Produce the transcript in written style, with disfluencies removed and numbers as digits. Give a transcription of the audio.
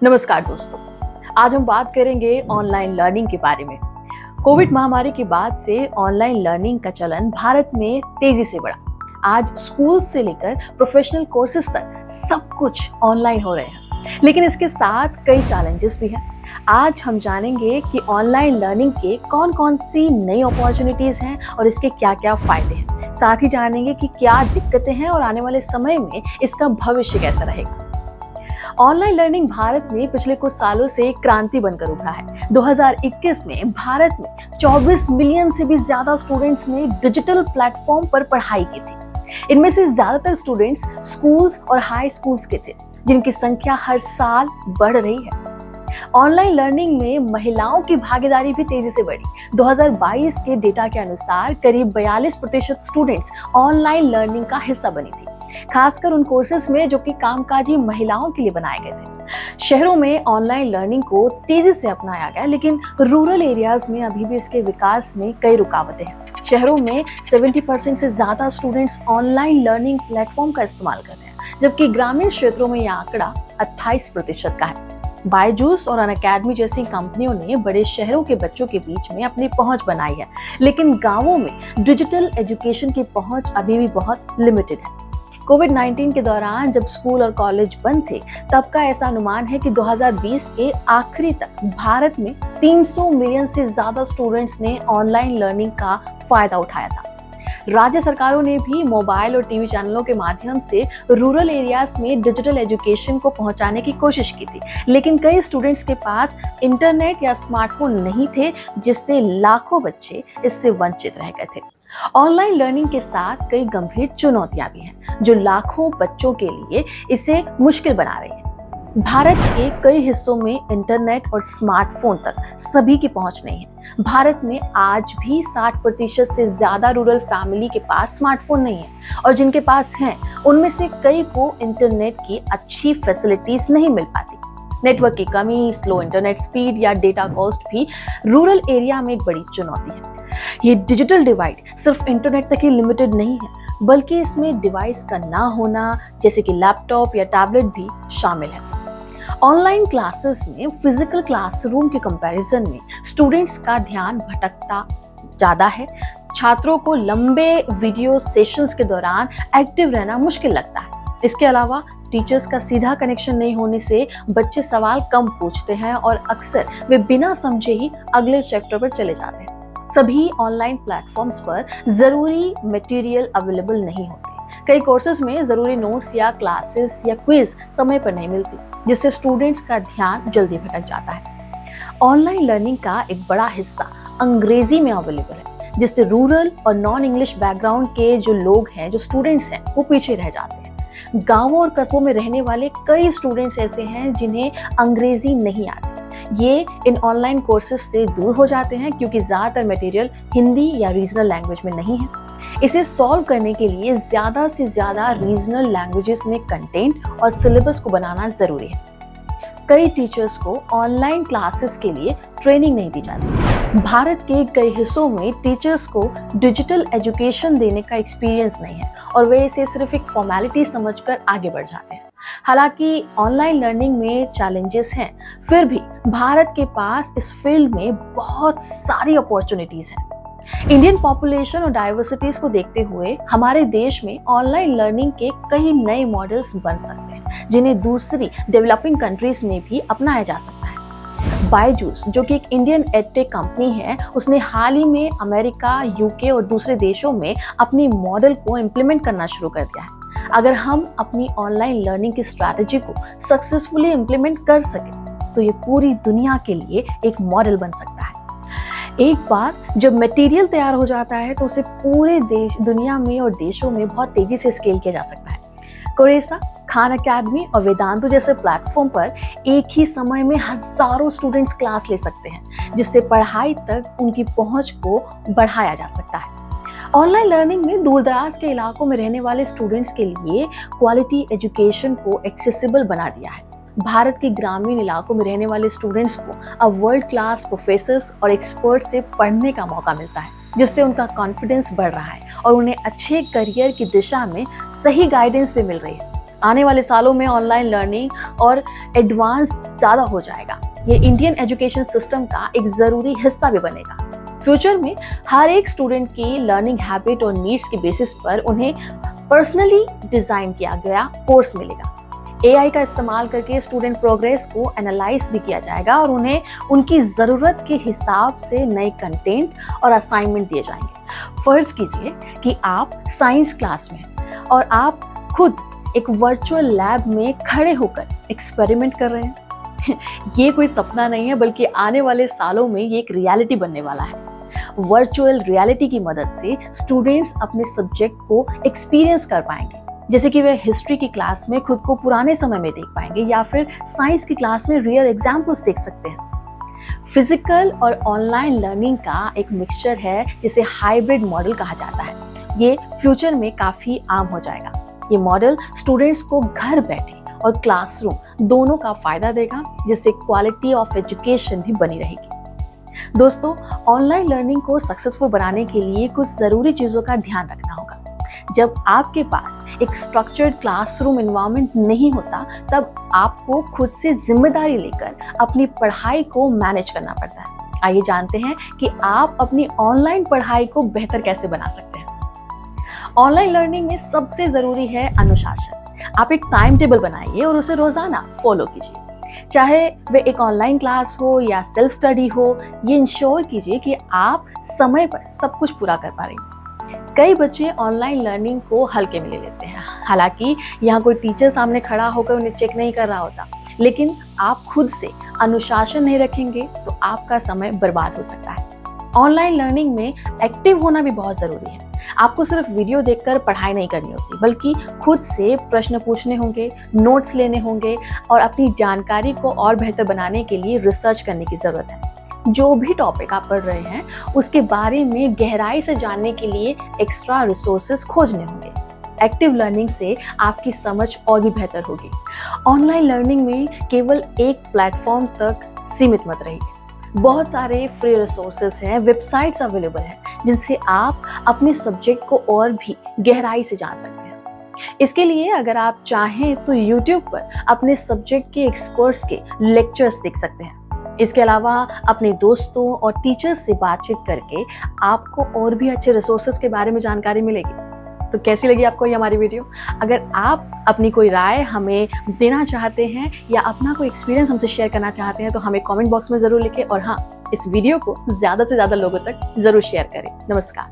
नमस्कार दोस्तों, आज हम बात करेंगे ऑनलाइन लर्निंग के बारे में। कोविड महामारी के बाद से ऑनलाइन लर्निंग का चलन भारत में तेजी से बढ़ा। आज स्कूल से लेकर प्रोफेशनल कोर्सेज तक सब कुछ ऑनलाइन हो रहे हैं, लेकिन इसके साथ कई चैलेंजेस भी हैं। आज हम जानेंगे कि ऑनलाइन लर्निंग के कौन-कौन सी नई अपॉर्चुनिटीज हैं और इसके क्या-क्या फायदे हैं। साथ ही जानेंगे कि क्या दिक्कतें हैं और आने वाले समय में इसका भविष्य कैसा रहेगा। ऑनलाइन लर्निंग भारत में पिछले कुछ सालों से एक क्रांति बनकर उभरा है। 2021 में भारत में 24 मिलियन से भी ज्यादा स्टूडेंट्स ने डिजिटल प्लेटफॉर्म पर पढ़ाई की थी। इनमें से ज्यादातर स्टूडेंट्स स्कूल्स और हाई स्कूल्स के थे, जिनकी संख्या हर साल बढ़ रही है। ऑनलाइन लर्निंग में महिलाओं की भागीदारी भी तेजी से बढ़ी। 2022 के डेटा के अनुसार करीब 42% स्टूडेंट्स ऑनलाइन लर्निंग का हिस्सा बनी थी, खासकर उन कोर्सेज में जो कि कामकाजी महिलाओं के लिए बनाए गए थे। शहरों में ऑनलाइन लर्निंग को तेजी से अपनाया गया, लेकिन रूरल एरियाज में अभी भी इसके विकास में कई रुकावटें हैं। शहरों में 70% से ज्यादा स्टूडेंट्स ऑनलाइन लर्निंग प्लेटफॉर्म का इस्तेमाल कर रहे हैं, जबकि ग्रामीण क्षेत्रों में यह आंकड़ा 28% का है। बायजूस और अनअकैडमी जैसी कंपनियों ने बड़े शहरों के बच्चों के बीच में अपनी पहुंच बनाई है, लेकिन गांवों में डिजिटल एजुकेशन की पहुंच अभी भी बहुत लिमिटेड है। कोविड-19 के दौरान जब स्कूल और कॉलेज बंद थे, तब का ऐसा अनुमान है कि 2020 के आखिरी तक भारत में 300 मिलियन से ज्यादा स्टूडेंट्स ने ऑनलाइन लर्निंग का फायदा उठाया था। राज्य सरकारों ने भी मोबाइल और टीवी चैनलों के माध्यम से रूरल एरियाज में डिजिटल एजुकेशन को पहुंचाने की कोशिश की थी, लेकिन कई स्टूडेंट्स के पास इंटरनेट या स्मार्टफोन नहीं थे, जिससे लाखों बच्चे इससे वंचित रह गए थे। ऑनलाइन लर्निंग के साथ कई गंभीर चुनौतियां भी हैं, जो लाखों बच्चों के लिए इसे मुश्किल बना रही हैं। भारत के कई हिस्सों में इंटरनेट और स्मार्टफोन तक सभी की पहुंच नहीं है। भारत में आज भी 60% से ज्यादा रूरल फैमिली के पास स्मार्टफोन नहीं है, और जिनके पास हैं उनमें से कई को इंटरनेट की अच्छी फैसिलिटीज नहीं मिल पाती। नेटवर्क की कमी, स्लो इंटरनेट स्पीड या डेटा कॉस्ट भी रूरल एरिया में एक बड़ी चुनौती है। ये डिजिटल डिवाइड सिर्फ इंटरनेट तक ही लिमिटेड नहीं है, बल्कि इसमें डिवाइस का ना होना, जैसे कि लैपटॉप या टैबलेट, भी शामिल है। ऑनलाइन क्लासेस में फिजिकल क्लासरूम के कंपैरिजन में स्टूडेंट्स का ध्यान भटकता ज्यादा है। छात्रों को लंबे वीडियो सेशंस के दौरान एक्टिव रहना मुश्किल लगता है। इसके अलावा टीचर्स का सीधा कनेक्शन नहीं होने से बच्चे सवाल कम पूछते हैं और अक्सर वे बिना समझे ही अगले चैप्टर पर चले जाते हैं। सभी ऑनलाइन प्लेटफॉर्म्स पर जरूरी मटेरियल अवेलेबल नहीं होते। कई कोर्सेज में जरूरी नोट्स या क्लासेस या क्विज समय पर नहीं मिलती, जिससे स्टूडेंट्स का ध्यान जल्दी भटक जाता है। ऑनलाइन लर्निंग का एक बड़ा हिस्सा अंग्रेजी में अवेलेबल है, जिससे रूरल और नॉन इंग्लिश बैकग्राउंड के जो लोग हैं, जो स्टूडेंट्स हैं, वो पीछे रह जाते हैं। गांवों और कस्बों में रहने वाले कई स्टूडेंट्स ऐसे हैं जिन्हें अंग्रेजी नहीं आती। ये इन ऑनलाइन कोर्सेज से दूर हो जाते हैं, क्योंकि ज्यादातर मटेरियल हिंदी या रीजनल लैंग्वेज में नहीं है। इसे सॉल्व करने के लिए ज्यादा से ज्यादा रीजनल लैंग्वेजेस में कंटेंट और सिलेबस को बनाना जरूरी है। कई टीचर्स को ऑनलाइन क्लासेस के लिए ट्रेनिंग नहीं दी जाती। भारत के कई हिस्सों में टीचर्स को डिजिटल एजुकेशन देने का एक्सपीरियंस नहीं है, और वे इसे सिर्फ एक फॉर्मेलिटी समझकर आगे बढ़ जाते हैं। हालांकि ऑनलाइन लर्निंग में चैलेंजेस हैं, फिर भी भारत के पास इस फील्ड में बहुत सारी अपॉर्चुनिटीज हैं। इंडियन पॉपुलेशन और डाइवर्सिटीज को देखते हुए हमारे देश में ऑनलाइन लर्निंग के कई नए मॉडल्स बन सकते हैं, जिन्हें दूसरी डेवलपिंग कंट्रीज में भी अपनाया जा सकता है। बायजूस, जो कि एक इंडियन एडटेक कंपनी है, उसने हाल ही में अमेरिका, यूके और दूसरे देशों में अपनी मॉडल को इम्प्लीमेंट करना शुरू कर दिया है। अगर हम अपनी ऑनलाइन लर्निंग की स्ट्रैटेजी को सक्सेसफुली इम्प्लीमेंट कर सके, तो ये पूरी दुनिया के लिए एक मॉडल बन सकता है। एक बार जब मटेरियल तैयार हो जाता है, तो उसे पूरे दुनिया में और देशों में बहुत तेजी से स्केल किया जा सकता है। कोरेसा, खान अकेडमी और वेदांतु जैसे प्लेटफॉर्म पर एक ही समय में हजारों स्टूडेंट्स क्लास ले सकते हैं, जिससे पढ़ाई तक उनकी पहुंच को बढ़ाया जा सकता है। ऑनलाइन लर्निंग में दूरदराज के इलाकों में रहने वाले स्टूडेंट्स के लिए क्वालिटी एजुकेशन को एक्सेसिबल बना दिया है। भारत के ग्रामीण इलाकों में रहने वाले स्टूडेंट्स को अब वर्ल्ड क्लास प्रोफेसर्स और एक्सपर्ट से पढ़ने का मौका मिलता है, जिससे उनका कॉन्फिडेंस बढ़ रहा है और उन्हें अच्छे करियर की दिशा में सही गाइडेंस भी मिल रही है। आने वाले सालों में ऑनलाइन लर्निंग और एडवांस ज़्यादा हो जाएगा। ये इंडियन एजुकेशन सिस्टम का एक ज़रूरी हिस्सा भी बनेगा। फ्यूचर में हर एक स्टूडेंट की लर्निंग हैबिट और नीड्स के बेसिस पर उन्हें पर्सनली डिज़ाइन किया गया कोर्स मिलेगा। एआई का इस्तेमाल करके स्टूडेंट प्रोग्रेस को एनालाइज भी किया जाएगा और उन्हें उनकी ज़रूरत के हिसाब से नए कंटेंट और असाइनमेंट दिए जाएंगे। फर्ज कीजिए कि आप साइंस क्लास में हैं और आप खुद एक वर्चुअल लैब में खड़े होकर एक्सपेरिमेंट कर रहे हैं। ये कोई सपना नहीं है, बल्कि आने वाले सालों में ये एक रियलिटी बनने वाला है। वर्चुअल रियलिटी की मदद से स्टूडेंट्स अपने सब्जेक्ट को एक्सपीरियंस कर पाएंगे, जैसे कि वे हिस्ट्री की क्लास में खुद को पुराने समय में देख पाएंगे या फिर साइंस की क्लास में रियल एग्जाम्पल्स देख सकते हैं। फिजिकल और ऑनलाइन लर्निंग का एक मिक्सचर है जिसे हाइब्रिड मॉडल कहा जाता है। ये फ्यूचर में काफ़ी आम हो जाएगा। ये मॉडल स्टूडेंट्स को घर बैठे और क्लासरूम दोनों का फायदा देगा, जिससे क्वालिटी ऑफ एजुकेशन भी बनी रहेगी। दोस्तों, ऑनलाइन लर्निंग को सक्सेसफुल बनाने के लिए कुछ ज़रूरी चीज़ों का ध्यान रखना होगा। जब आपके पास एक स्ट्रक्चर्ड क्लासरूम एनवायरनमेंट नहीं होता, तब आपको खुद से जिम्मेदारी लेकर अपनी पढ़ाई को मैनेज करना पड़ता है। आइए जानते हैं कि आप अपनी ऑनलाइन पढ़ाई को बेहतर कैसे बना सकते हैं। ऑनलाइन लर्निंग में सबसे ज़रूरी है अनुशासन। आप एक टाइम टेबल बनाइए और उसे रोज़ाना फॉलो कीजिए। चाहे वे एक ऑनलाइन क्लास हो या सेल्फ स्टडी हो, ये इंश्योर कीजिए कि आप समय पर सब कुछ पूरा कर पा रही हैं। कई बच्चे ऑनलाइन लर्निंग को हल्के में ले लेते हैं, हालांकि यहाँ कोई टीचर सामने खड़ा होकर उन्हें चेक नहीं कर रहा होता। लेकिन आप खुद से अनुशासन नहीं रखेंगे तो आपका समय बर्बाद हो सकता है। ऑनलाइन लर्निंग में एक्टिव होना भी बहुत ज़रूरी है। आपको सिर्फ वीडियो देखकर पढ़ाई नहीं करनी होती, बल्कि खुद से प्रश्न पूछने होंगे, नोट्स लेने होंगे और अपनी जानकारी को और बेहतर बनाने के लिए रिसर्च करने की ज़रूरत है। जो भी टॉपिक आप पढ़ रहे हैं उसके बारे में गहराई से जानने के लिए एक्स्ट्रा रिसोर्सेज खोजने होंगे। एक्टिव लर्निंग से आपकी समझ और भी बेहतर होगी। ऑनलाइन लर्निंग में केवल एक प्लेटफॉर्म तक सीमित मत रहिए। बहुत सारे फ्री रिसोर्सेज हैं, वेबसाइट्स अवेलेबल हैं, जिनसे आप अपने सब्जेक्ट को और भी गहराई से जान सकते हैं। इसके लिए अगर आप चाहें तो YouTube पर अपने सब्जेक्ट के एक्सपर्ट्स के लेक्चर्स देख सकते हैं। इसके अलावा अपने दोस्तों और टीचर्स से बातचीत करके आपको और भी अच्छे रिसोर्सेज के बारे में जानकारी मिलेगी। तो कैसी लगी आपको ये हमारी वीडियो? अगर आप अपनी कोई राय हमें देना चाहते हैं या अपना कोई एक्सपीरियंस हमसे शेयर करना चाहते हैं तो हमें कमेंट बॉक्स में ज़रूर लिखें। और हाँ, इस वीडियो को ज़्यादा से ज़्यादा लोगों तक ज़रूर शेयर करें। नमस्कार।